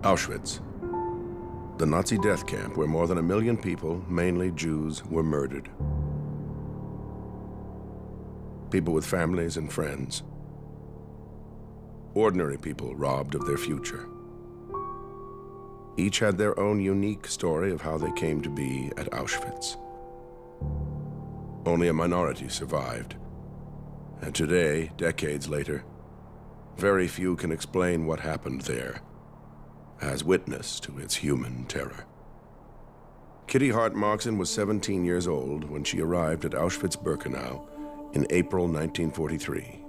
Auschwitz, the Nazi death camp where more than 1 million people, mainly Jews, were murdered. People with families and friends. Ordinary people robbed of their future. Each had their own unique story of how they came to be at Auschwitz. Only a minority survived. And today, decades later, very few can explain what happened there as witness to its human terror. Kitty Hart-Moxon was 17 years old when she arrived at Auschwitz-Birkenau in April 1943.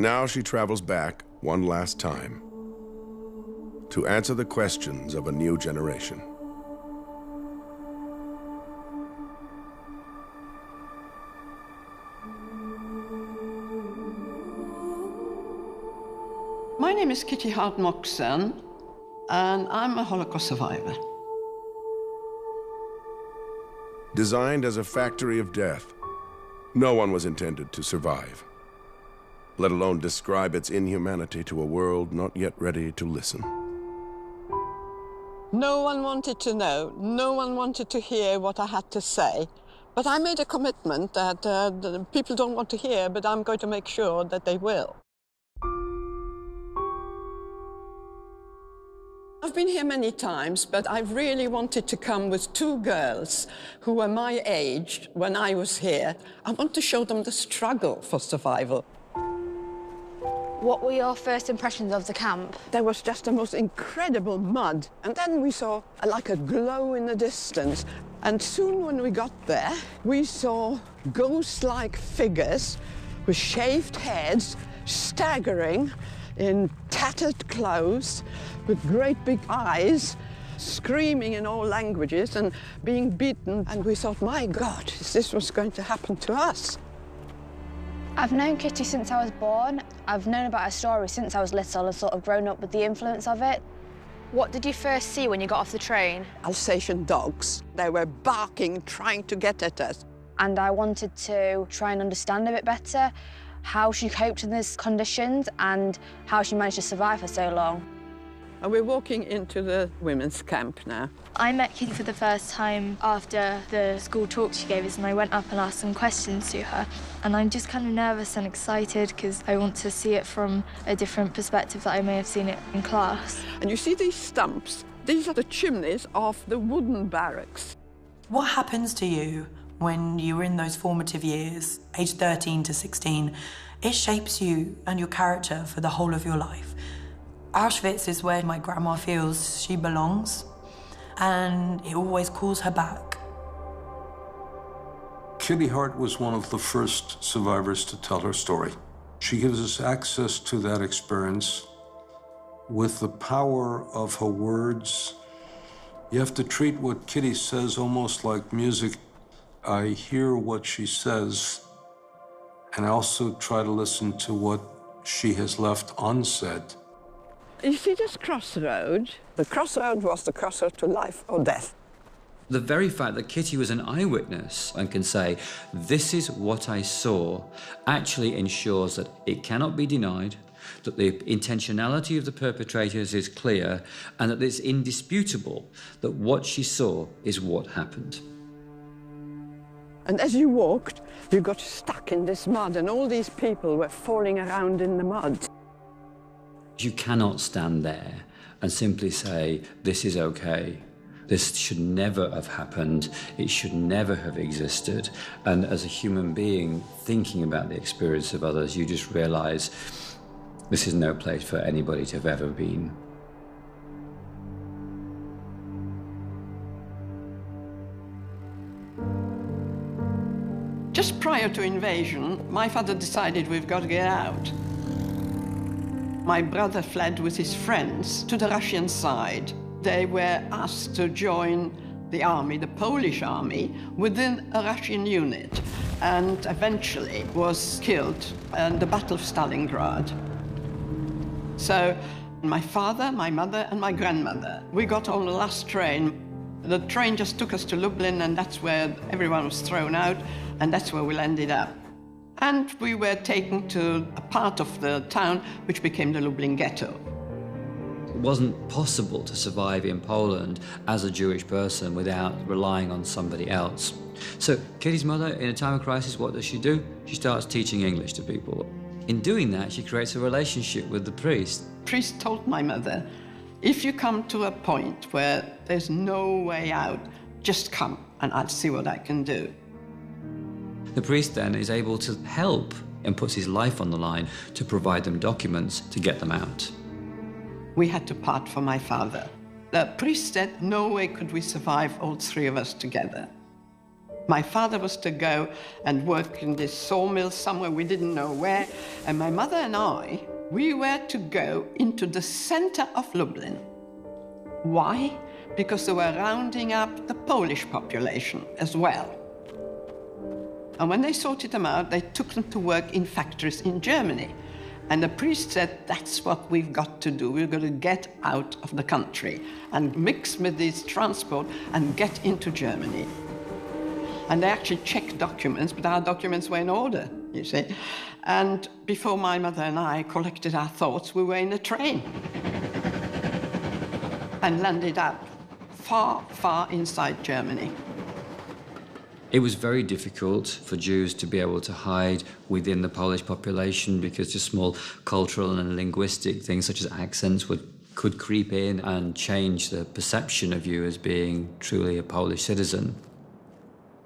Now she travels back one last time to answer the questions of a new generation. My name is Kitty Hart-Moxon, and I'm a Holocaust survivor. Designed as a factory of death, no one was intended to survive, let alone describe its inhumanity to a world not yet ready to listen. No one wanted to know, no one wanted to hear what I had to say. But I made a commitment that the people don't want to hear, but I'm going to make sure that they will. I've been here many times, but I really wanted to come with 2 girls who were my age when I was here. I want to show them the struggle for survival. What were your first impressions of the camp? There was just the most incredible mud. And then we saw like a glow in the distance. And soon when we got there, we saw ghost-like figures with shaved heads, staggering in tattered clothes, with great big eyes, screaming in all languages and being beaten. And we thought, my God, is this what's going to happen to us? I've known Kitty since I was born. I've known about her story since I was little and sort of grown up with the influence of it. What did you first see when you got off the train? Alsatian dogs. They were barking, trying to get at us. And I wanted to try and understand a bit better how she coped in these conditions and how she managed to survive for so long. And we're walking into the women's camp now. I met Kitty for the first time after the school talk she gave us, and I went up and asked some questions to her. And I'm just kind of nervous and excited because I want to see it from a different perspective that I may have seen it in class. And you see these stumps? These are the chimneys of the wooden barracks. What happens to you when you're in those formative years, age 13 to 16? It shapes you and your character for the whole of your life. Auschwitz is where my grandma feels she belongs, and it always calls her back. Kitty Hart was one of the first survivors to tell her story. She gives us access to that experience with the power of her words. You have to treat what Kitty says almost like music. I hear what she says, and I also try to listen to what she has left unsaid. You see this crossroad? The crossroad was the crossroad to life or death. The very fact that Kitty was an eyewitness and can say, this is what I saw, actually ensures that it cannot be denied, that the intentionality of the perpetrators is clear, and that it's indisputable that what she saw is what happened. And as you walked, you got stuck in this mud, and all these people were falling around in the mud. You cannot stand there and simply say, this is okay. This should never have happened. It should never have existed. And as a human being thinking about the experience of others, you just realize this is no place for anybody to have ever been. Just prior to invasion, my father decided we've got to get out. My brother fled with his friends to the Russian side. They were asked to join the army, the Polish army, within a Russian unit, and eventually was killed in the Battle of Stalingrad. So my father, my mother, and my grandmother, we got on the last train. The train just took us to Lublin, and that's where everyone was thrown out, and that's where we landed up. And we were taken to a part of the town which became the Lublin ghetto. It wasn't possible to survive in Poland as a Jewish person without relying on somebody else. So Kitty's mother, in a time of crisis, what does she do? She starts teaching English to people. In doing that, she creates a relationship with the priest. The priest told my mother, if you come to a point where there's no way out, just come and I'll see what I can do. The priest then is able to help and puts his life on the line to provide them documents to get them out. We had to part from my father. The priest said no way could we survive, all three of us together. My father was to go and work in this sawmill somewhere, we didn't know where, and my mother and I, we were to go into the center of Lublin. Why? Because they were rounding up the Polish population as well. And when they sorted them out, they took them to work in factories in Germany. And the priest said, that's what we've got to do. We're going to get out of the country and mix with this transport and get into Germany. And they actually checked documents, but our documents were in order, you see. And before my mother and I collected our thoughts, we were in a train and landed up far, far inside Germany. It was very difficult for Jews to be able to hide within the Polish population because just small cultural and linguistic things such as accents could creep in and change the perception of you as being truly a Polish citizen.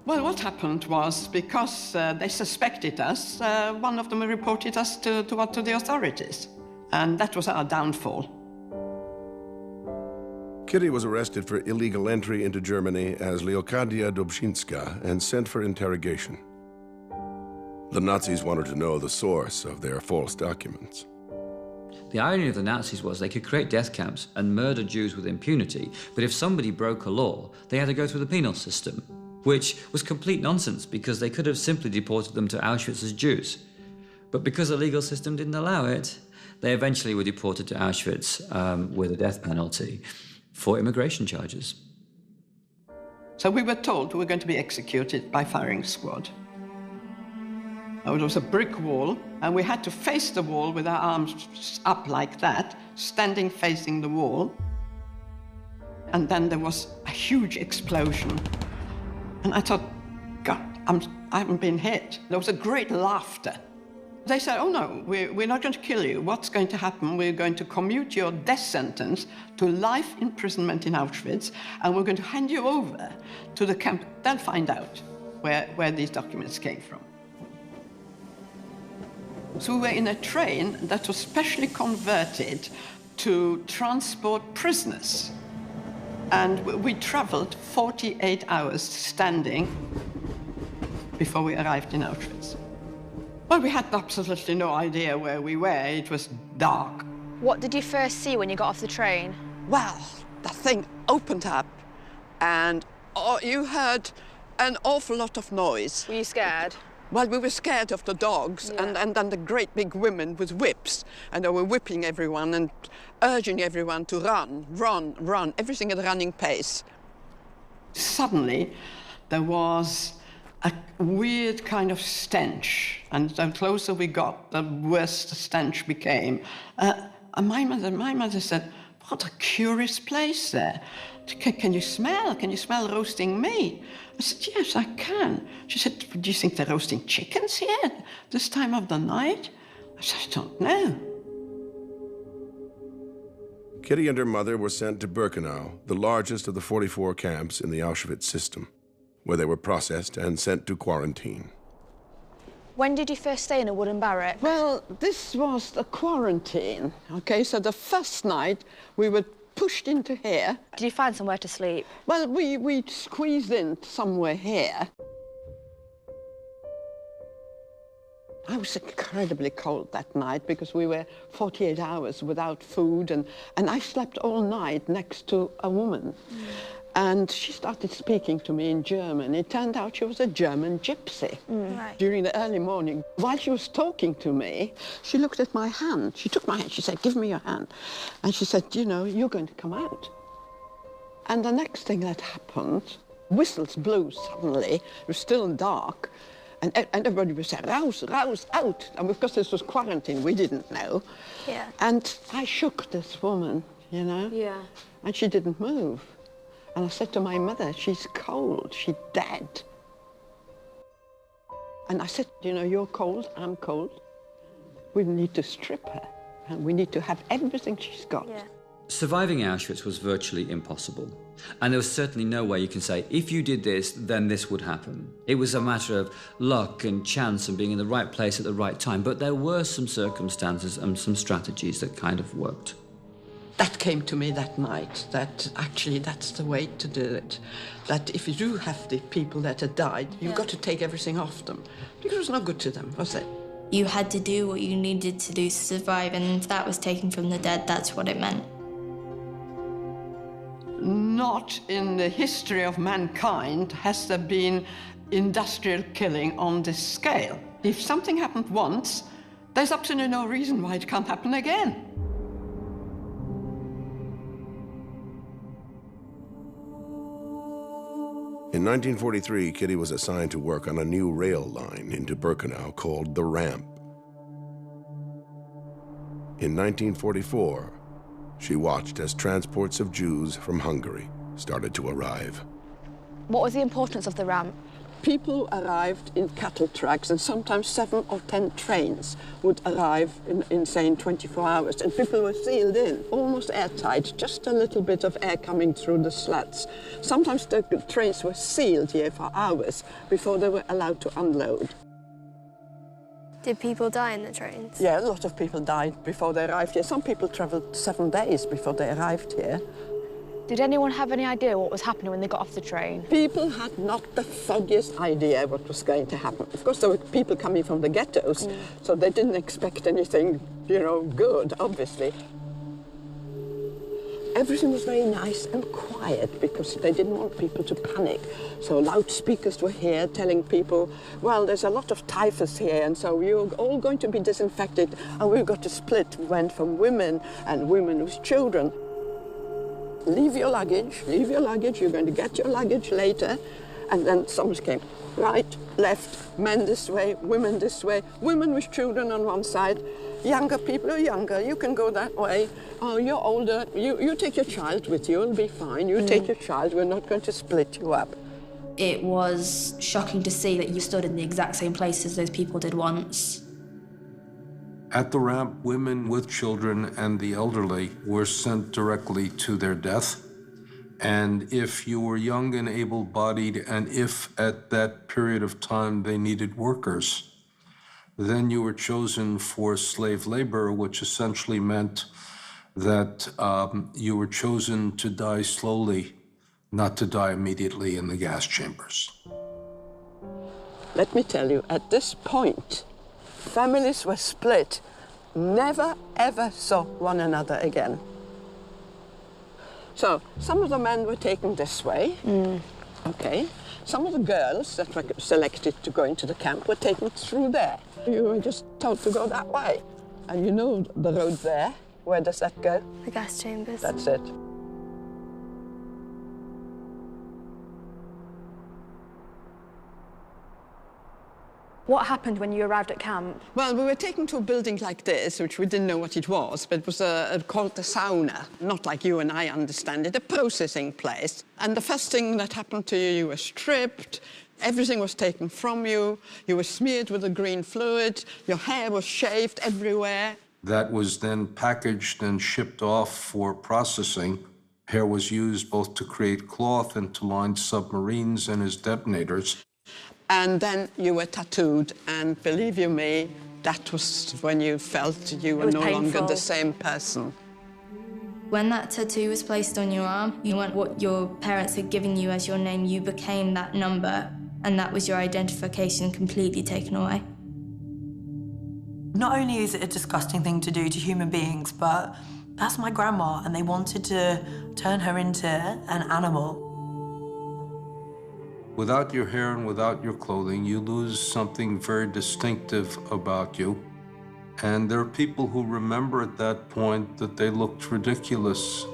Well, what happened was, because they suspected us, one of them reported us to the authorities. And that was our downfall. Kitty was arrested for illegal entry into Germany as Leokadia Dobrzynska and sent for interrogation. The Nazis wanted to know the source of their false documents. The irony of the Nazis was they could create death camps and murder Jews with impunity, but if somebody broke a law, they had to go through the penal system, which was complete nonsense because they could have simply deported them to Auschwitz as Jews. But because the legal system didn't allow it, they eventually were deported to Auschwitz with a death penalty for immigration charges. So we were told we were going to be executed by firing squad. It was a brick wall, and we had to face the wall with our arms up like that, standing facing the wall. And then there was a huge explosion. And I thought, God, I haven't been hit. There was a great laughter. They said, oh no, we're not going to kill you. What's going to happen? We're going to commute your death sentence to life imprisonment in Auschwitz, and we're going to hand you over to the camp. They'll find out where these documents came from. So we were in a train that was specially converted to transport prisoners. And we traveled 48 hours standing before we arrived in Auschwitz. Well, we had absolutely no idea where we were. It was dark. What did you first see when you got off the train? Well, the thing opened up, and you heard an awful lot of noise. Were you scared? Well, we were scared of the dogs, Yeah. and then the great big women with whips, and they were whipping everyone and urging everyone to run, run, run, everything at a running pace. Suddenly, there was a weird kind of stench, and the closer we got, the worse the stench became. And my mother said, what a curious place there. Can you smell roasting meat? I said, yes, I can. She said, do you think they're roasting chickens here this time of the night? I said, I don't know. Kitty and her mother were sent to Birkenau, the largest of the 44 camps in the Auschwitz system, where they were processed and sent to quarantine. When did you first stay in a wooden barrack? Well, this was the quarantine, okay? So the first night, we were pushed into here. Did you find somewhere to sleep? Well, we squeezed in somewhere here. I was incredibly cold that night because we were 48 hours without food, and I slept all night next to a woman. And she started speaking to me in German. It turned out she was a German gypsy. Right. During the early morning, while she was talking to me, she looked at my hand. She took my hand, she said, give me your hand. And she said, you know, you're going to come out. And the next thing that happened, whistles blew suddenly. It was still dark. And everybody was saying, rouse, rouse, out. And because this was quarantine, we didn't know. Yeah. And I shook this woman. you know? Yeah. And she didn't move. And I said to my mother, she's cold, she's dead. And I said, you know, you're cold, I'm cold. We need to strip her, and we need to have everything she's got. Yeah. Surviving Auschwitz was virtually impossible. And there was certainly no way you can say, if you did this, then this would happen. It was a matter of luck and chance and being in the right place at the right time. But there were some circumstances and some strategies that kind of worked. That came to me that night, that actually that's the way to do it. That if you do have the people that had died, you've got to take everything off them. Because it was not good to them, was it? You had to do what you needed to do to survive, and if that was taken from the dead, that's what it meant. Not in the history of mankind has there been industrial killing on this scale. If something happened once, there's absolutely no reason why it can't happen again. In 1943, Kitty was assigned to work on a new rail line into Birkenau called the Ramp. In 1944, she watched as transports of Jews from Hungary started to arrive. What was the importance of the ramp? People arrived in cattle trucks, and sometimes 7 or 10 trains would arrive in say, 24 hours. And people were sealed in, almost airtight, just a little bit of air coming through the slats. Sometimes the trains were sealed here for hours before they were allowed to unload. Did people die in the trains? Yeah, a lot of people died before they arrived here. Some people travelled 7 days before they arrived here. Did anyone have any idea what was happening when they got off the train? People had not the foggiest idea what was going to happen. Of course, there were people coming from the ghettos, so they didn't expect anything, you know, good, obviously. Everything was very nice and quiet because they didn't want people to panic. So loudspeakers were here telling people, well, there's a lot of typhus here, and so you're all going to be disinfected, and we've got to split. We went from women and women with children. Leave your luggage, you're going to get your luggage later. And then someone came, right, left, men this way, women women with children on one side, younger people are younger, you can go that way. Oh, you're older, you take your child with you, it'll be fine. You take your child, we're not going to split you up. It was shocking to see that you stood in the exact same place as those people did once. At the ramp, women with children and the elderly were sent directly to their death. And if you were young and able-bodied, and if at that period of time they needed workers, then you were chosen for slave labor, which essentially meant that you were chosen to die slowly, not to die immediately in the gas chambers. Let me tell you, at this point, families were split, never ever saw one another again. So some of the men were taken this way, okay. Some of the girls that were selected to go into the camp were taken through there. You were just told to go that way. And you know the road there, where does that go? The gas chambers. That's it. What happened when you arrived at camp? Well, we were taken to a building like this, which we didn't know what it was, but it was called the sauna. Not like you and I understand it, a processing place. And the first thing that happened to you, you were stripped, everything was taken from you, you were smeared with a green fluid, your hair was shaved everywhere. That was then packaged and shipped off for processing. Hair was used both to create cloth and to line submarines and as detonators. And then you were tattooed, and believe you me, that was when you felt you were no longer the same person. When that tattoo was placed on your arm, you weren't what your parents had given you as your name, you became that number, and that was your identification completely taken away. Not only is it a disgusting thing to do to human beings, but that's my grandma, and they wanted to turn her into an animal. Without your hair and without your clothing, you lose something very distinctive about you. And there are people who remember at that point that they looked ridiculous.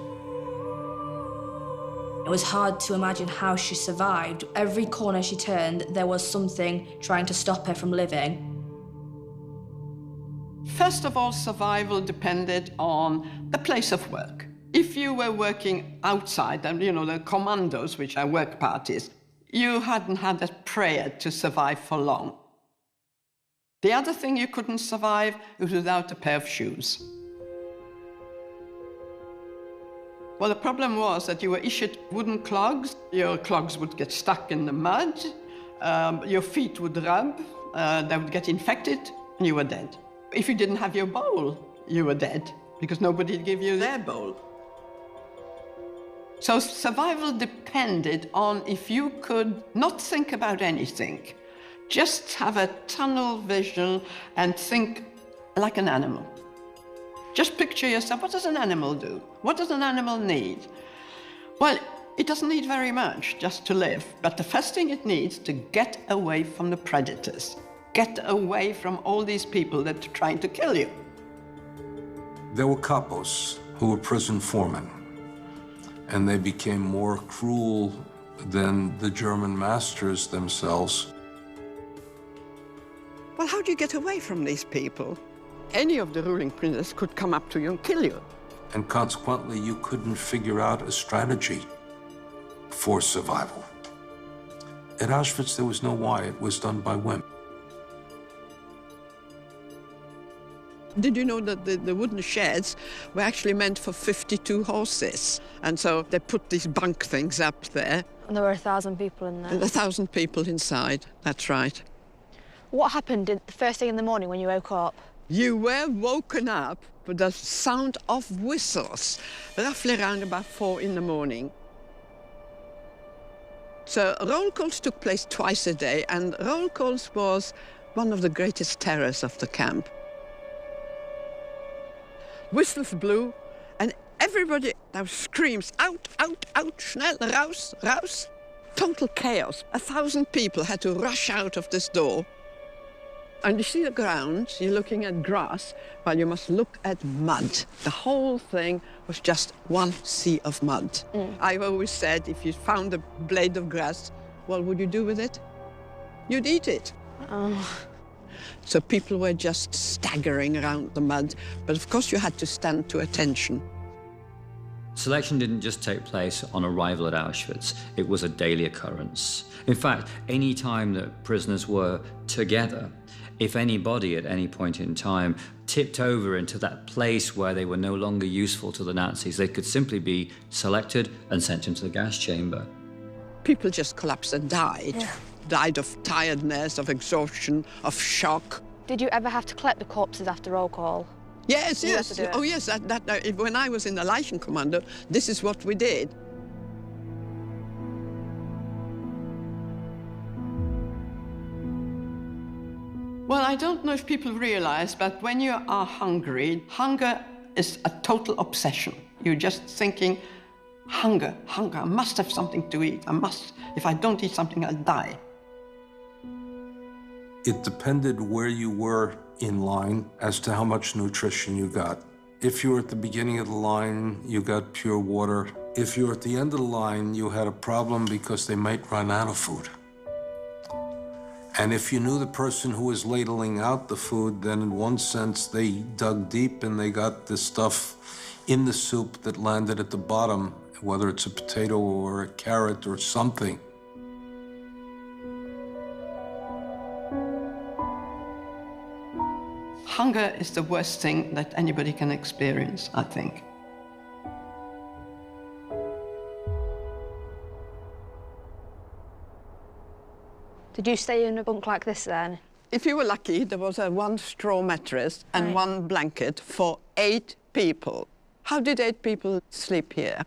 It was hard to imagine how she survived. Every corner she turned, there was something trying to stop her from living. First of all, survival depended on the place of work. If you were working outside, and you know, the commandos, which are work parties, you hadn't had a prayer to survive for long. The other thing you couldn't survive was without a pair of shoes. Well, the problem was that you were issued wooden clogs. Your clogs would get stuck in the mud, your feet would rub, they would get infected, and you were dead. If you didn't have your bowl, you were dead, because nobody would give you their bowl. So survival depended on if you could not think about anything, just have a tunnel vision and think like an animal. Just picture yourself, what does an animal do? What does an animal need? Well, it doesn't need very much just to live, but the first thing it needs to get away from the predators, get away from all these people that are trying to kill you. There were capos who were prison foremen, and they became more cruel than the German masters themselves. Well, how do you get away from these people? Any of the ruling princes could come up to you and kill you. And consequently, you couldn't figure out a strategy for survival. At Auschwitz, there was no why. It was done by whim. Did you know that the wooden sheds were actually meant for 52 horses? And so they put these bunk things up there. And there were 1,000 people in there. And 1,000 people inside, that's right. What happened the first thing in the morning when you woke up? You were woken up with the sound of whistles, roughly around about 4 in the morning. So roll calls took place twice a day, and roll calls was one of the greatest terrors of the camp. Whistles blew, and everybody now screams, out, out, out, schnell, raus, raus. Total chaos. 1,000 people had to rush out of this door. And you see the ground, you're looking at grass, well, you must look at mud. The whole thing was just one sea of mud. I've always said, if you found a blade of grass, what would you do with it? You'd eat it. So people were just staggering around the mud, but of course you had to stand to attention. Selection didn't just take place on arrival at Auschwitz, it was a daily occurrence. In fact, any time that prisoners were together, if anybody at any point in time tipped over into that place where they were no longer useful to the Nazis, they could simply be selected and sent into the gas chamber. People just collapsed and died. Yeah. Died of tiredness, of exhaustion, of shock. Did you ever have to collect the corpses after roll call? Yes, You had yes. to do it. Oh, yes. When I was in the Leichenkommando, this is what we did. Well, I don't know if people realize, but when you are hungry, hunger is a total obsession. You're just thinking, hunger, hunger, I must have something to eat. I must, if I don't eat something, I'll die. It depended where you were in line as to how much nutrition you got. If you were at the beginning of the line, you got pure water. If you were at the end of the line, you had a problem because they might run out of food. And if you knew the person who was ladling out the food, then in one sense, they dug deep and they got the stuff in the soup that landed at the bottom, whether it's a potato or a carrot or something. Hunger is the worst thing that anybody can experience, I think. Did you stay in a bunk like this then? If you were lucky, there was a one straw mattress and Right. one blanket for 8 people. How did 8 people sleep here?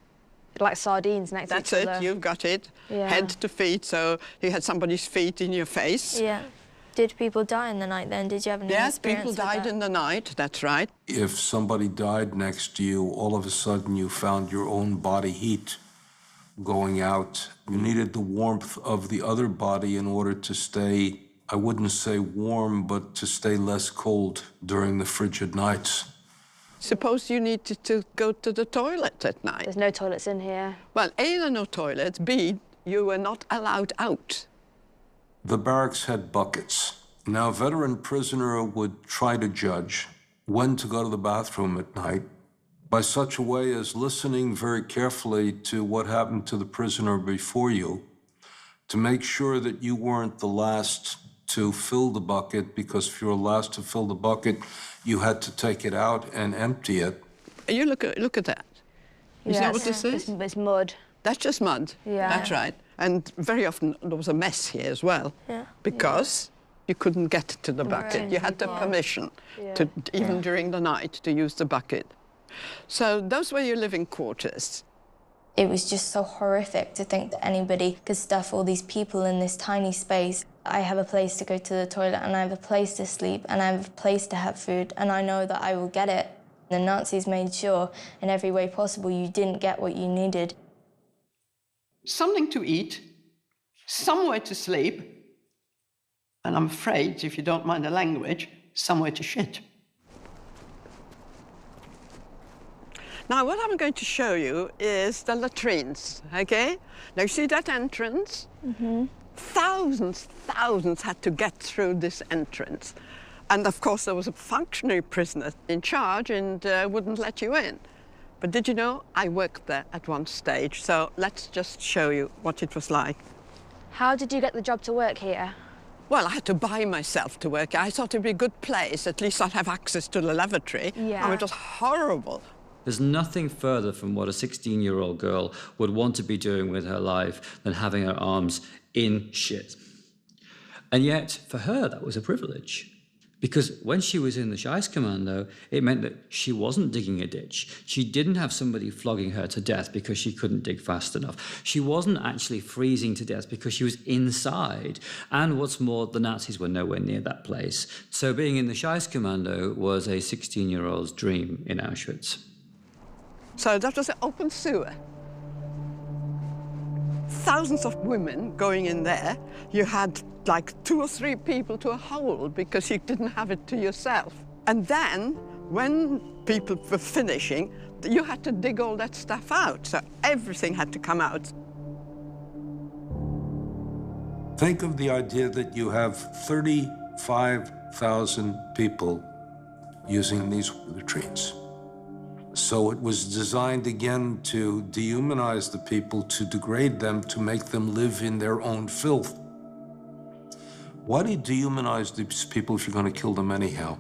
Like sardines next That's to each it, other? you've got it. Yeah. Head to feet, so you had somebody's feet in your face. Yeah. Did people die in the night then? Did you have any Yes, experience people with died that? in the night, that's right. If somebody died next to you, all of a sudden you found your own body heat going out. You needed the warmth of the other body in order to stay, I wouldn't say warm, but to stay less cold during the frigid nights. Suppose you needed to go to the toilet at night. There's no toilets in here. Well, A, there are no toilets, B, you were not allowed out. The barracks had buckets. Now, a veteran prisoner would try to judge when to go to the bathroom at night by such a way as listening very carefully to what happened to the prisoner before you, to make sure that you weren't the last to fill the bucket, because if you were last to fill the bucket, you had to take it out and empty it. You look at that. You see what this is? It's mud. That's just mud. Yeah. That's right. And very often there was a mess here as well. Yeah. Because you couldn't get to the bucket. Right. You had the permission to, even during the night, to use the bucket. So those were your living quarters. It was just so horrific to think that anybody could stuff all these people in this tiny space. I have a place to go to the toilet, and I have a place to sleep, and I have a place to have food, and I know that I will get it. The Nazis made sure in every way possible you didn't get what you needed. Something to eat, somewhere to sleep, and I'm afraid, if you don't mind the language, somewhere to shit. Now, what I'm going to show you is the latrines, okay? Now, you see that entrance? Mm-hmm. Thousands had to get through this entrance. And, of course, there was a functionary prisoner in charge and wouldn't let you in. But did you know, I worked there at one stage, so let's just show you what it was like. How did you get the job to work here? Well, I had to buy myself to work. I thought it'd be a good place. At least I'd have access to the lavatory. Yeah. Oh, it was horrible. There's nothing further from what a 16-year-old girl would want to be doing with her life than having her arms in shit. And yet, for her, that was a privilege. Because when she was in the Scheißkommando, it meant that she wasn't digging a ditch. She didn't have somebody flogging her to death because she couldn't dig fast enough. She wasn't actually freezing to death because she was inside. And what's more, the Nazis were nowhere near that place. So being in the Scheißkommando was a 16-year-old's dream in Auschwitz. So that was an open sewer. Thousands of women going in there. You had like 2 or 3 people to a hole because you didn't have it to yourself. And then, when people were finishing, you had to dig all that stuff out. So everything had to come out. Think of the idea that you have 35,000 people using these latrines. So it was designed again to dehumanize the people, to degrade them, to make them live in their own filth. Why do you dehumanize these people if you're going to kill them anyhow?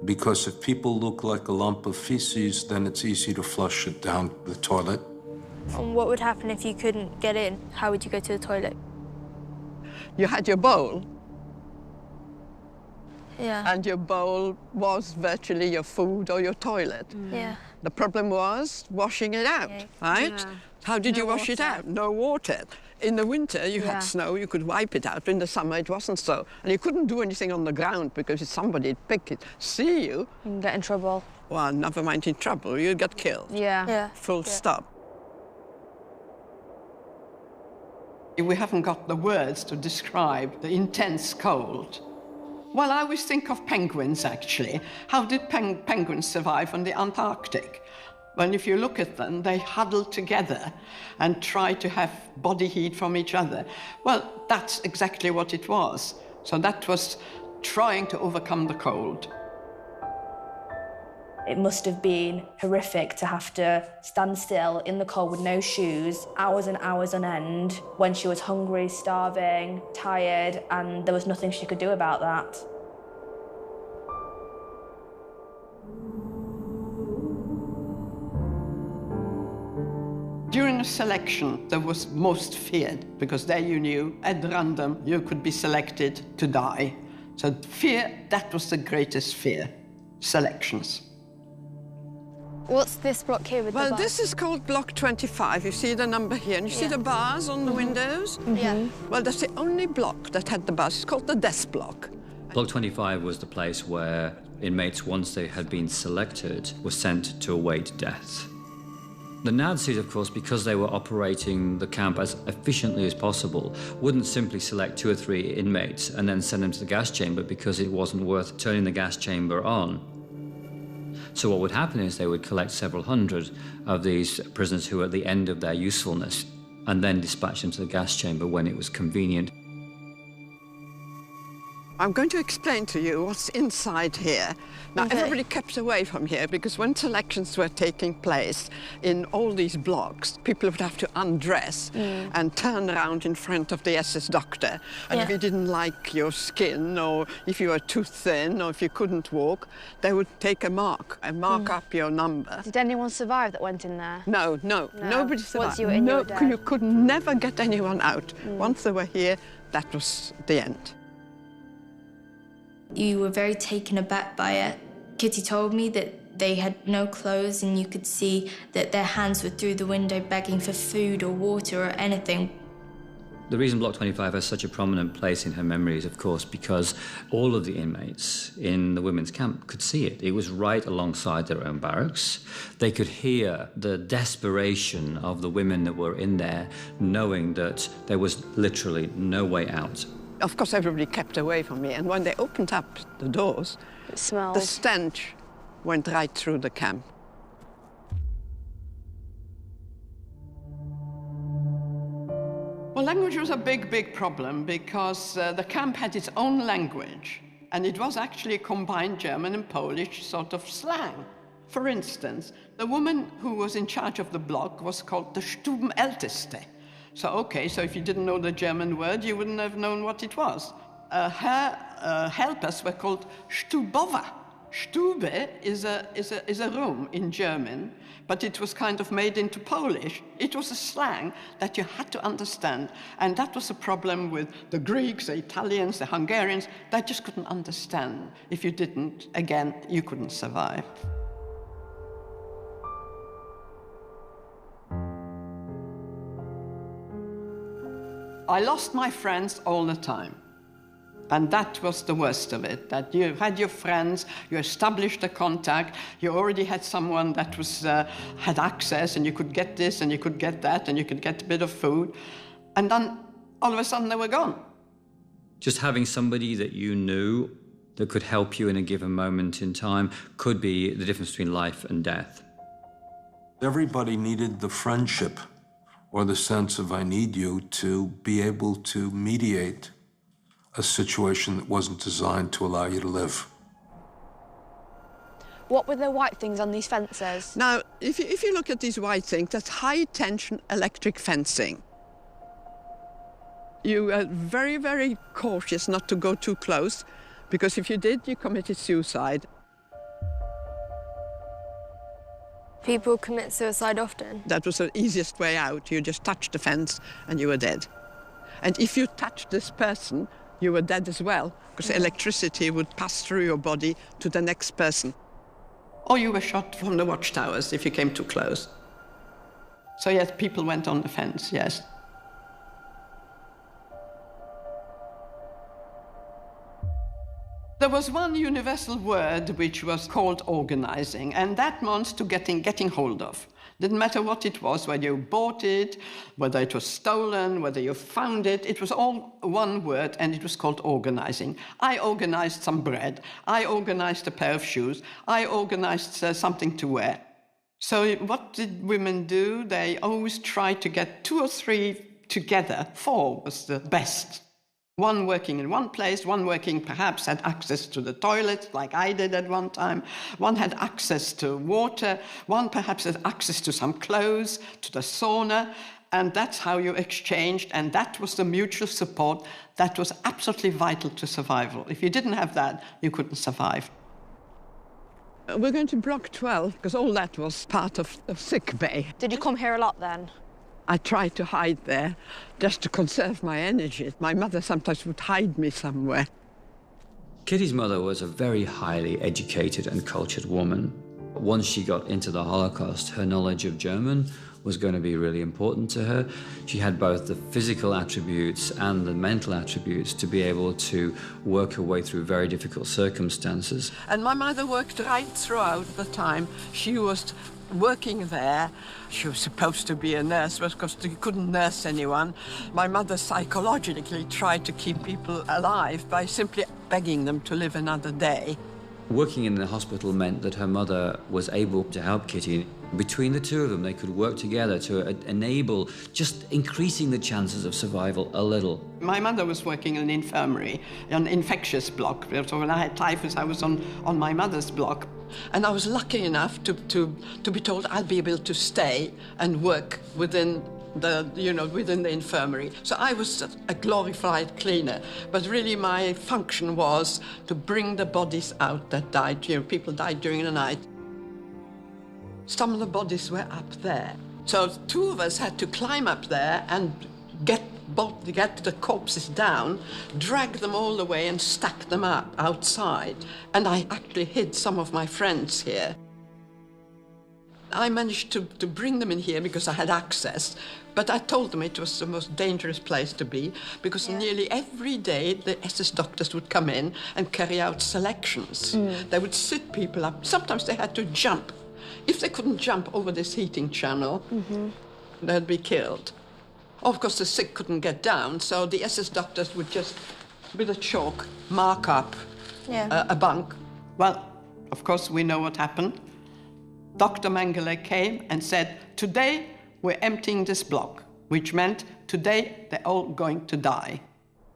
Because if people look like a lump of feces, then it's easy to flush it down the toilet. And what would happen if you couldn't get in? How would you go to the toilet? You had your bowl. Yeah. And your bowl was virtually your food or your toilet. Yeah. The problem was washing it out, right? Yeah. How did you No wash it water. out? No water. In the winter, you had snow, you could wipe it out. In the summer, it wasn't so. And you couldn't do anything on the ground because if somebody'd pick it, see you, You can get in trouble. well, never mind in trouble, you'd get killed. Yeah. Yeah. Full stop. We haven't got the words to describe the intense cold. Well, I always think of penguins, actually. How did penguins survive on the Antarctic? Well, if you look at them, they huddle together and try to have body heat from each other. Well, that's exactly what it was. So that was trying to overcome the cold. It must have been horrific to have to stand still in the cold with no shoes, hours and hours on end, when she was hungry, starving, tired, and there was nothing she could do about that. During a selection, there was most feared, because there you knew, at random, you could be selected to die. So fear, that was the greatest fear, selections. What's this block here with the Well, bars? this is called Block 25. You see the number here, and you see the bars on the windows? Yeah. Well, that's the only block that had the bars. It's called the death block. Block 25 was the place where inmates, once they had been selected, were sent to await death. The Nazis, of course, because they were operating the camp as efficiently as possible, wouldn't simply select 2 or 3 inmates and then send them to the gas chamber because it wasn't worth turning the gas chamber on. So what would happen is they would collect several hundred of these prisoners who were at the end of their usefulness and then dispatch them to the gas chamber when it was convenient. I'm going to explain to you what's inside here. Now, Okay. everybody kept away from here because when selections were taking place in all these blocks, people would have to undress and turn around in front of the SS doctor. And if Yeah. he didn't like your skin, or if you were too thin, or if you couldn't walk, they would take a mark and mark up your number. Did anyone survive that went in there? No, nobody survived. Once you were in, you were dead. You could never get anyone out. Once they were here, that was the end. You were very taken aback by it. Kitty told me that they had no clothes and you could see that their hands were through the window begging for food or water or anything. The reason Block 25 has such a prominent place in her memory is, of course, because all of the inmates in the women's camp could see it. It was right alongside their own barracks. They could hear the desperation of the women that were in there, knowing that there was literally no way out. Of course, everybody kept away from me, and when they opened up the doors, It smelled. the stench went right through the camp. Well, language was a big problem because the camp had its own language, and it was actually a combined German and Polish sort of slang. For instance, the woman who was in charge of the block was called the Stubenälteste. So, okay, so if you didn't know the German word, you wouldn't have known what it was. Her helpers were called Stubowa. Stube is a room in German, but it was kind of made into Polish. It was a slang that you had to understand, and that was a problem with the Greeks, the Italians, the Hungarians. They just couldn't understand. If you didn't, again, you couldn't survive. I lost my friends all the time. And that was the worst of it, that you had your friends, you established a contact, you already had someone that was, had access, and you could get this, and you could get that, and you could get a bit of food. And then, all of a sudden, they were gone. Just having somebody that you knew that could help you in a given moment in time could be the difference between life and death. Everybody needed the friendship or the sense of I need you to be able to mediate a situation that wasn't designed to allow you to live. What were the white things on these fences? Now, if you look at these white things, that's high-tension electric fencing. You are very, very cautious not to go too close, because if you did, you committed suicide. People commit suicide often. That was the easiest way out. You just touched the fence and you were dead. And if you touched this person, you were dead as well, because electricity would pass through your body to the next person. Or you were shot from the watchtowers if you came too close. So yes, people went on the fence, yes. There was one universal word which was called organizing, and that meant to getting hold of. Didn't matter what it was, whether you bought it, whether it was stolen, whether you found it, it was all one word, and it was called organizing. I organized some bread, I organized a pair of shoes, I organized something to wear. So what did women do? They always tried to get 2 or 3 together. 4 was the best. One working in one place, one working perhaps had access to the toilet, like I did at one time. One had access to water. One perhaps had access to some clothes, to the sauna. And that's how you exchanged. And that was the mutual support that was absolutely vital to survival. If you didn't have that, you couldn't survive. We're going to Block 12, because all that was part of sick bay. Did you come here a lot then? I tried to hide there just to conserve my energy. My mother sometimes would hide me somewhere. Kitty's mother was a very highly educated and cultured woman. Once she got into the Holocaust, her knowledge of German was going to be really important to her. She had both the physical attributes and the mental attributes to be able to work her way through very difficult circumstances. And my mother worked right throughout the time. She was working there. She was supposed to be a nurse, but of course she couldn't nurse anyone. My mother psychologically tried to keep people alive by simply begging them to live another day. Working in the hospital meant that her mother was able to help Kitty. Between the two of them, they could work together to enable just increasing the chances of survival a little. My mother was working in an infirmary, an infectious block. So when I had typhus, I was on my mother's block. And I was lucky enough to be told I'll be able to stay and work within the infirmary. So I was a glorified cleaner, but really my function was to bring the bodies out that died. People died during the night. Some of the bodies were up there. So two of us had to climb up there and get the corpses down, drag them all the way and stack them up outside. And I actually hid some of my friends here. I managed to bring them in here because I had access, but I told them it was the most dangerous place to be because nearly every day the SS doctors would come in and carry out selections. They would sit people up. Sometimes they had to jump. If they couldn't jump over this heating channel, they'd be killed. Of course, the sick couldn't get down, so the SS doctors would just, with a chalk, mark up a bunk. Well, of course, we know what happened. Dr. Mengele came and said, today we're emptying this block, which meant today they're all going to die.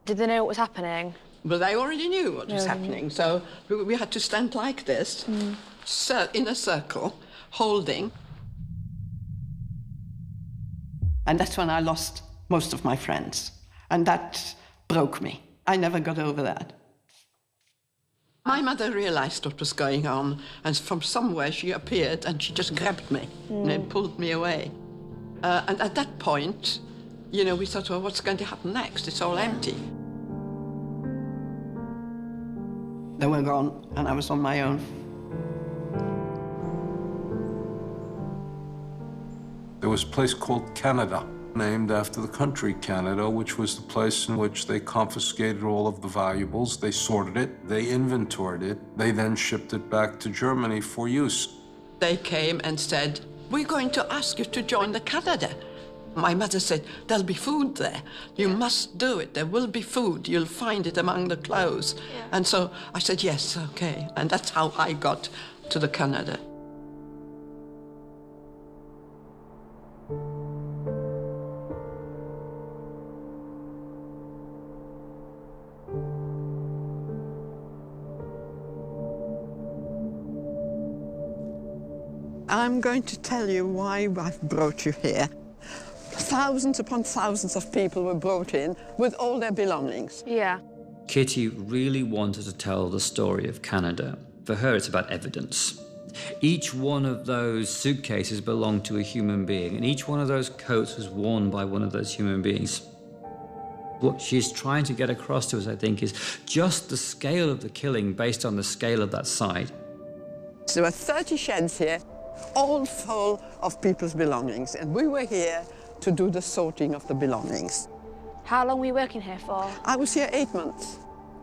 Did they know what was happening? Well, they already knew what was happening, so we had to stand like this, in a circle, holding. And that's when I lost most of my friends. And that broke me. I never got over that. My mother realized what was going on, and from somewhere she appeared and she just grabbed me and pulled me away. And at that point, we thought, well, what's going to happen next? It's all empty. They were gone, and I was on my own. There was a place called Canada, named after the country Canada, which was the place in which they confiscated all of the valuables. They sorted it, they inventoried it, they then shipped it back to Germany for use. They came and said, we're going to ask you to join the Canada. My mother said, there'll be food there. You must do it. There will be food. You'll find it among the clothes. And so I said, yes, okay. And that's how I got to the Canada. I'm going to tell you why I've brought you here. Thousands upon thousands of people were brought in with all their belongings. Yeah. Kitty really wanted to tell the story of Canada. For her, it's about evidence. Each one of those suitcases belonged to a human being, and each one of those coats was worn by one of those human beings. What she's trying to get across to us, I think, is just the scale of the killing based on the scale of that site. There were 30 sheds here, all full of people's belongings, and we were here to do the sorting of the belongings. How long were you working here for? I was here 8 months.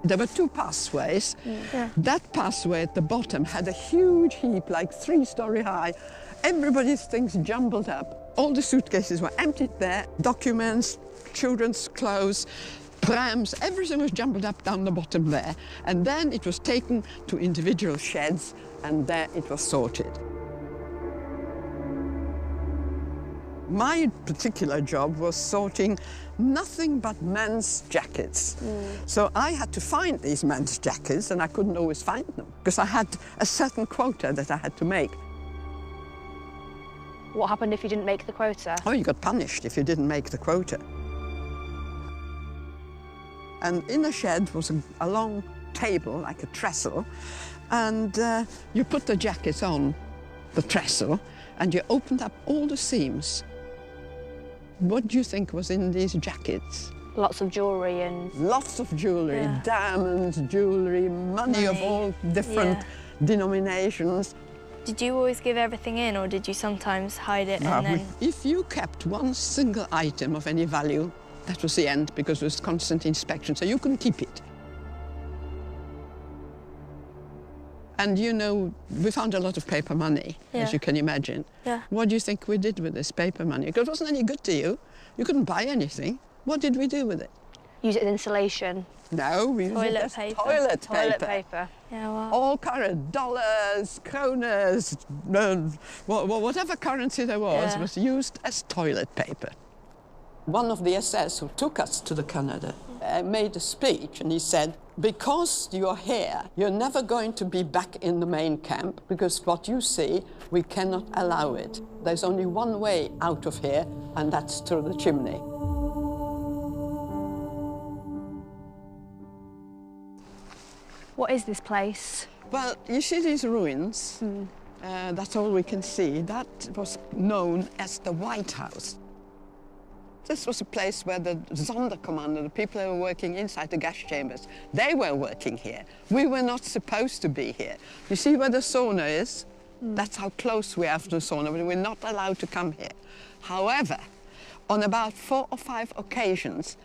There were 2 pathways. That pathway at the bottom had a huge heap, like 3-story high. Everybody's things jumbled up. All the suitcases were emptied there, documents, children's clothes, prams, everything was jumbled up down the bottom there. And then it was taken to individual sheds, and there it was sorted. My particular job was sorting nothing but men's jackets. So I had to find these men's jackets, and I couldn't always find them because I had a certain quota that I had to make. What happened if you didn't make the quota? Oh, you got punished if you didn't make the quota. And in the shed was a long table, like a trestle, and you put the jackets on the trestle, and you opened up all the seams. What do you think was in these jackets? Lots of jewellery and... Lots of jewellery, diamonds, jewellery, money of all different denominations. Did you always give everything in, or did you sometimes hide it and then... If you kept one single item of any value, that was the end, because there was constant inspection, so you couldn't keep it. And we found a lot of paper money, as you can imagine. What do you think we did with this paper money? Because it wasn't any good to you. You couldn't buy anything. What did we do with it? Use it as insulation. No, we used it as toilet paper. Toilet paper. Yeah, wow. All current, dollars, kroners, whatever currency there was used as toilet paper. One of the SS who took us to the Canada made a speech, and he said, because you're here, you're never going to be back in the main camp, because what you see, we cannot allow it. There's only one way out of here, and that's through the chimney. What is this place? Well, you see these ruins? That's all we can see. That was known as the White House. This was a place where the Sonderkommando, the people who were working inside the gas chambers, they were working here. We were not supposed to be here. You see where the sauna is? That's how close we are to the sauna, but we're not allowed to come here. However, on about 4 or 5 occasions,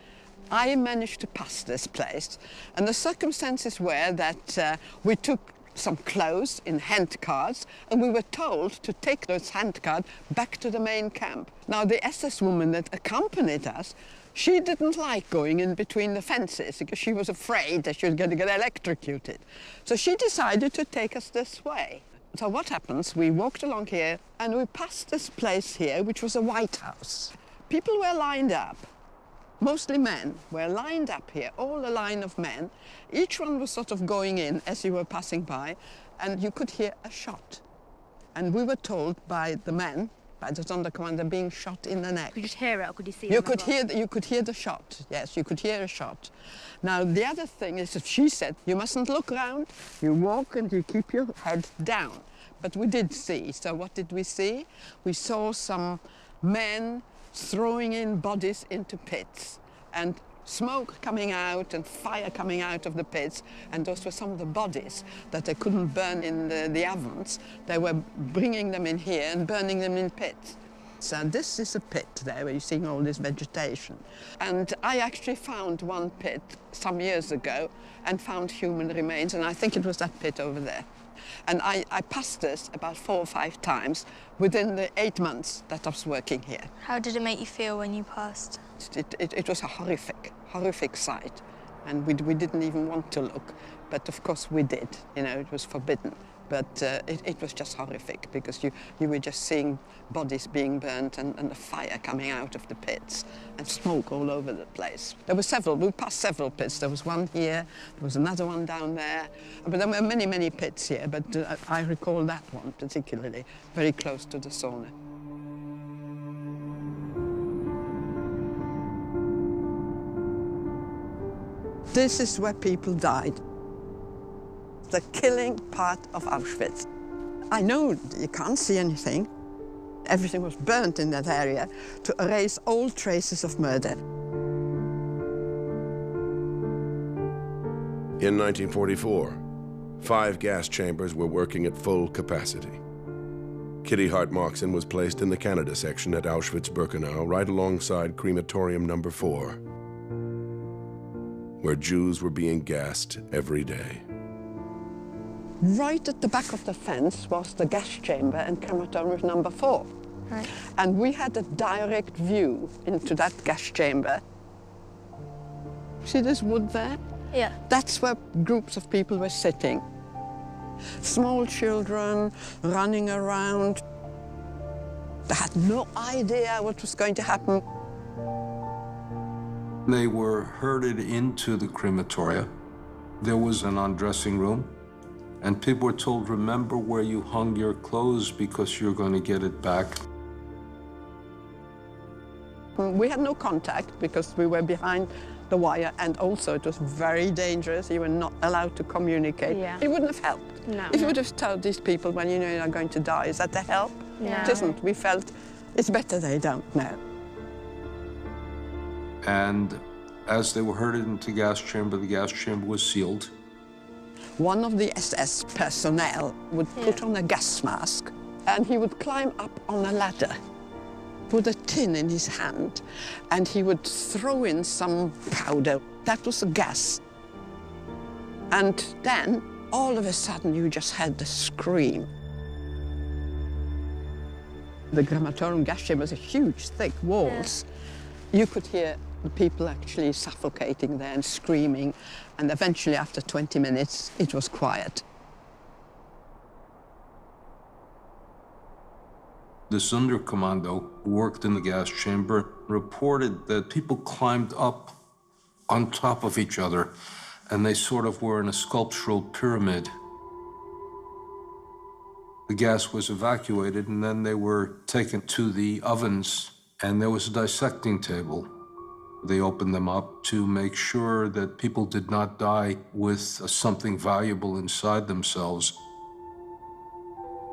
I managed to pass this place, and the circumstances were that we took some clothes in handcarts, and we were told to take those handcarts back to the main camp. Now, the SS woman that accompanied us, she didn't like going in between the fences because she was afraid that she was going to get electrocuted. So she decided to take us this way. So what happens, we walked along here and we passed this place here, which was a White House. People were lined up. Mostly men were lined up here, all a line of men. Each one was sort of going in as you were passing by, and you could hear a shot. And we were told by the men, by the Sonderkommando, being shot in the neck. Could you just hear it, or could you see it? You could hear the shot, yes, you could hear a shot. Now, the other thing is that she said, you mustn't look around, you walk and you keep your head down. But we did see, so what did we see? We saw some men throwing in bodies into pits, and smoke coming out and fire coming out of the pits, and those were some of the bodies that they couldn't burn in the ovens. They were bringing them in here and burning them in pits. So this is a pit there where you're seeing all this vegetation. And I actually found one pit some years ago and found human remains, and I think it was that pit over there. And I passed this about 4 or 5 times within the 8 months that I was working here. How did it make you feel when you passed? It was a horrific sight. And we didn't even want to look. But of course we did, you know, it was forbidden. But it was just horrific because you were just seeing bodies being burnt and the fire coming out of the pits and smoke all over the place. There were several, we passed several pits. There was one here, there was another one down there. But there were many, many pits here, but I recall that one particularly, very close to the sauna. This is where people died. The killing part of Auschwitz. I know you can't see anything. Everything was burnt in that area to erase all traces of murder. In 1944, 5 gas chambers were working at full capacity. Kitty Hart-Moxon was placed in the Canada section at Auschwitz-Birkenau, right alongside crematorium number 4, where Jews were being gassed every day. Right at the back of the fence was the gas chamber and crematorium number 4. Right. And we had a direct view into that gas chamber. See this wood there? Yeah. That's where groups of people were sitting. Small children running around. They had no idea what was going to happen. They were herded into the crematoria. There was an undressing room, and people were told, remember where you hung your clothes because you're going to get it back. We had no contact because we were behind the wire, and also it was very dangerous. You were not allowed to communicate. Yeah. It wouldn't have helped. No. If you would have told these people when you know you're going to die, is that a help? No. It isn't. We felt it's better they don't know. And as they were herded into the gas chamber was sealed. One of the SS personnel would put on a gas mask, and he would climb up on a ladder with a tin in his hand, and he would throw in some powder. That was a gas. And then, all of a sudden, you just had the scream. The crematorium gas chamber was a huge, thick walls. You could hear the people actually suffocating there and screaming, And eventually, after 20 minutes, it was quiet. The Sonderkommando who worked in the gas chamber reported that people climbed up on top of each other, and they sort of were in a sculptural pyramid. The gas was evacuated, and then they were taken to the ovens, and there was a dissecting table. They opened them up to make sure that people did not die with something valuable inside themselves.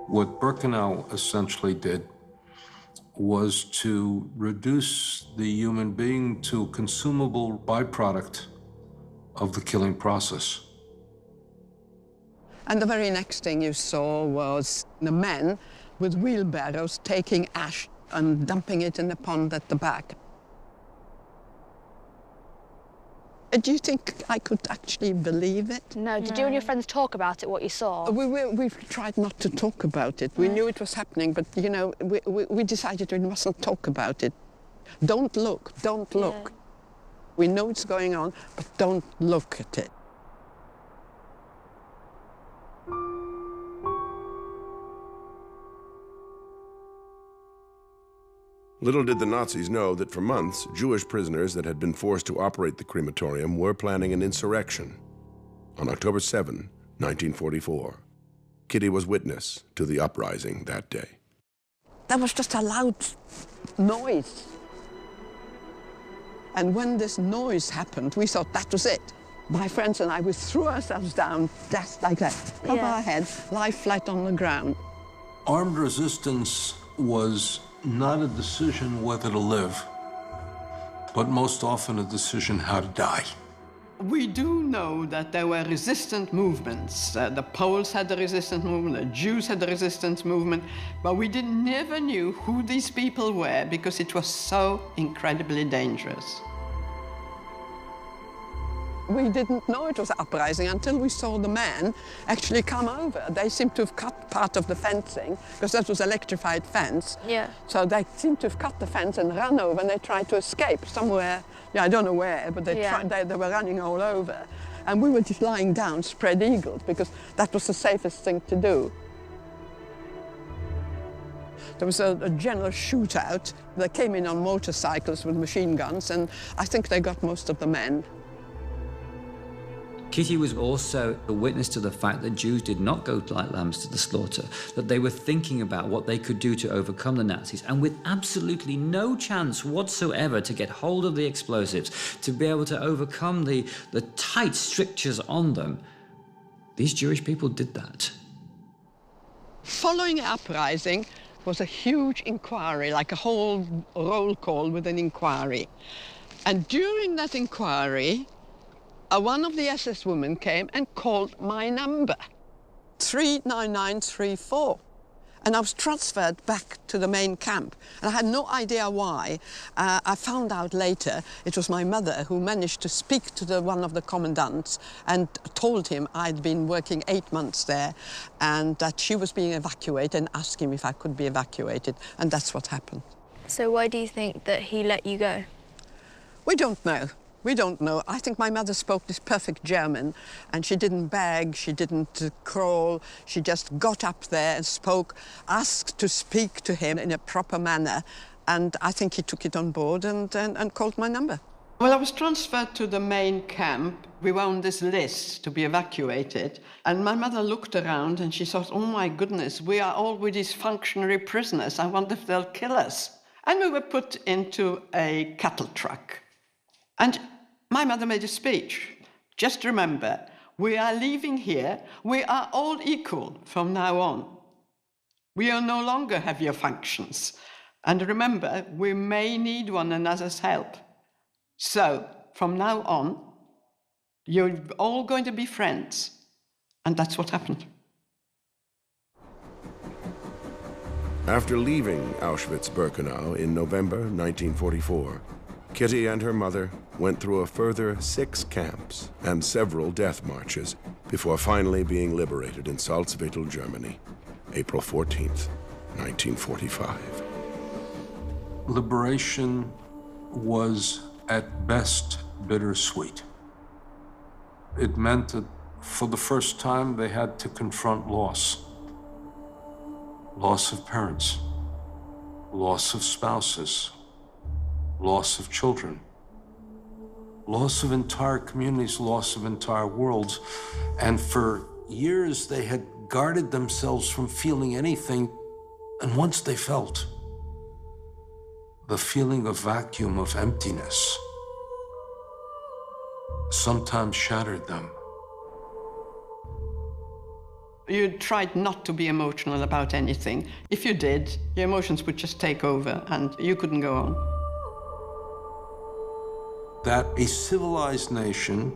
What Birkenau essentially did was to reduce the human being to a consumable byproduct of the killing process. And the very next thing you saw was the men with wheelbarrows taking ash and dumping it in the pond at the back. Do you think I could actually believe it? No. Did you and your friends talk about it, what you saw? We tried not to talk about it. We knew it was happening, but, you know, we decided we mustn't talk about it. Don't look, don't look. Yeah. We know it's going on, but don't look at it. Little did the Nazis know that for months, Jewish prisoners that had been forced to operate the crematorium were planning an insurrection. On October 7, 1944, Kitty was witness to the uprising that day. That was just a loud noise. And when this noise happened, we thought that was it. My friends and I, we threw ourselves down just like that, cover our heads, lie flat on the ground. Armed resistance was not a decision whether to live, but most often a decision how to die. We do know that there were resistant movements. The Poles had the resistant movement, the Jews had the resistance movement, but we never knew who these people were because it was so incredibly dangerous. We didn't know it was uprising until we saw the men actually come over. They seemed to have cut part of the fencing, because that was electrified fence. Yeah. So they seemed to have cut the fence and run over, and they tried to escape somewhere. Yeah, I don't know where, but they were running all over. And we were just lying down, spread eagled, because that was the safest thing to do. There was a general shootout. They came in on motorcycles with machine guns, and I think they got most of the men. Kitty was also a witness to the fact that Jews did not go like lambs to the slaughter, that they were thinking about what they could do to overcome the Nazis, and with absolutely no chance whatsoever to get hold of the explosives, to be able to overcome the tight strictures on them. These Jewish people did that. Following the uprising was a huge inquiry, like a whole roll call with an inquiry. And during that inquiry, one of the SS women came and called my number, 39934. And I was transferred back to the main camp. And I had no idea why. I found out later it was my mother who managed to speak to one of the commandants and told him I'd been working 8 months there and that she was being evacuated, and asked him if I could be evacuated. And that's what happened. So why do you think that he let you go? We don't know. We don't know. I think my mother spoke this perfect German, and she didn't beg, she didn't crawl, she just got up there and spoke, asked to speak to him in a proper manner, and I think he took it on board and called my number. Well, I was transferred to the main camp. We were on this list to be evacuated, and my mother looked around and she thought, oh my goodness, we are all with these functionary prisoners. I wonder if they'll kill us. And we were put into a cattle truck. And my mother made a speech. Just remember, we are leaving here. We are all equal from now on. We will no longer have your functions. And remember, we may need one another's help. So, from now on, you're all going to be friends. And that's what happened. After leaving Auschwitz-Birkenau in November 1944, Kitty and her mother went through a further 6 camps and several death marches before finally being liberated in Salzwedel, Germany, April 14th, 1945. Liberation was at best bittersweet. It meant that for the first time they had to confront loss. Loss of parents, loss of spouses, loss of children, loss of entire communities, loss of entire worlds. And for years they had guarded themselves from feeling anything. And once they felt the feeling of vacuum, of emptiness, sometimes shattered them. You tried not to be emotional about anything. If you did, your emotions would just take over and you couldn't go on. That a civilized nation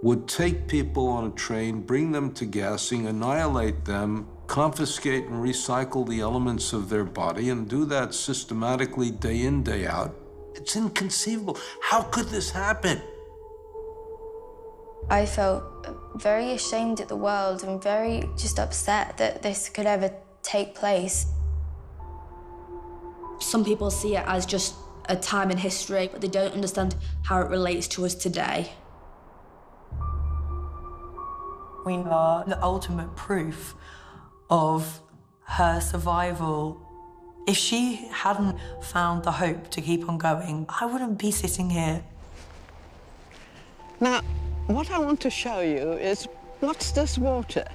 would take people on a train, bring them to gassing, annihilate them, confiscate and recycle the elements of their body, and do that systematically day in, day out. It's inconceivable. How could this happen? I felt very ashamed at the world and very just upset that this could ever take place. Some people see it as just a time in history, but they don't understand how it relates to us today. We are the ultimate proof of her survival. If she hadn't found the hope to keep on going, I wouldn't be sitting here. Now, what I want to show you is, what's this water?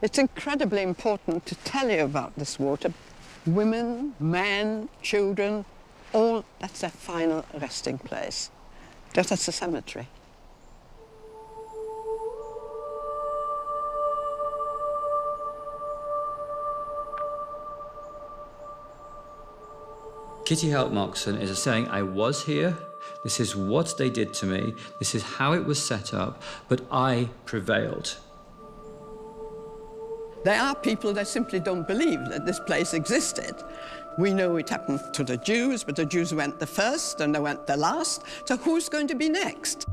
It's incredibly important to tell you about this water. Women, men, children, all, that's their final resting place. Just as a cemetery. Kitty Hart-Moxon is saying, I was here, this is what they did to me, this is how it was set up, but I prevailed. There are people that simply don't believe that this place existed. We know it happened to the Jews, but the Jews went the first and they went the last, so who's going to be next?